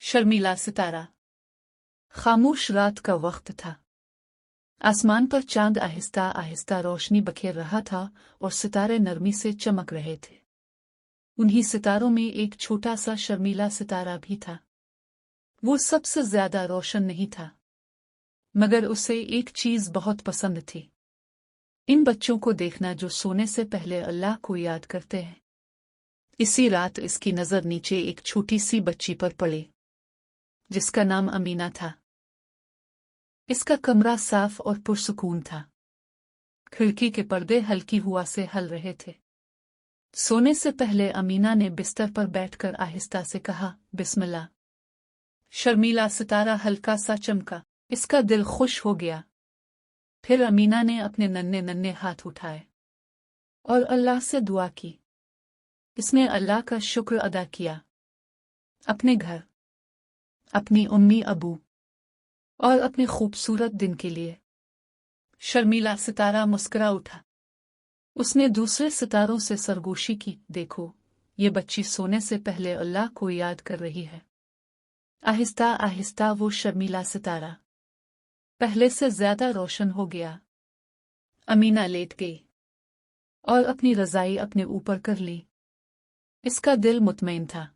शर्मीला सितारा। खामोश रात का वक्त था। आसमान पर चांद आहिस्ता आहिस्ता रोशनी बखेर रहा था और सितारे नरमी से चमक रहे थे। उन्हीं सितारों में एक छोटा सा शर्मीला सितारा भी था। वो सबसे ज्यादा रोशन नहीं था, मगर उसे एक चीज बहुत पसंद थी। इन बच्चों को देखना जो सोने से पहले अल्लाह को याद करते हैं। इसी रात इसकी नजर नीचे एक छोटी सी बच्ची पर पड़ी, जिसका नाम अमीना था। इसका कमरा साफ और पुरसुकून था। खिड़की के पर्दे हल्की हवा से हल रहे थे। सोने से पहले अमीना ने बिस्तर पर बैठकर आहिस्ता से कहा, बिस्मिल्लाह। शर्मीला सितारा हल्का सा चमका। इसका दिल खुश हो गया। फिर अमीना ने अपने नन्हे नन्हे हाथ उठाए और अल्लाह से दुआ की। इसने अल्लाह का शुक्र अदा किया, अपने घर, अपनी उम्मी अबू और अपने खूबसूरत दिन के लिए। शर्मीला सितारा मुस्कुरा उठा। उसने दूसरे सितारों से सरगोशी की, देखो, ये बच्ची सोने से पहले अल्लाह को याद कर रही है। आहिस्ता आहिस्ता वो शर्मीला सितारा पहले से ज्यादा रोशन हो गया। अमीना लेट गई और अपनी रजाई अपने ऊपर कर ली। इसका दिल मुतमईन था।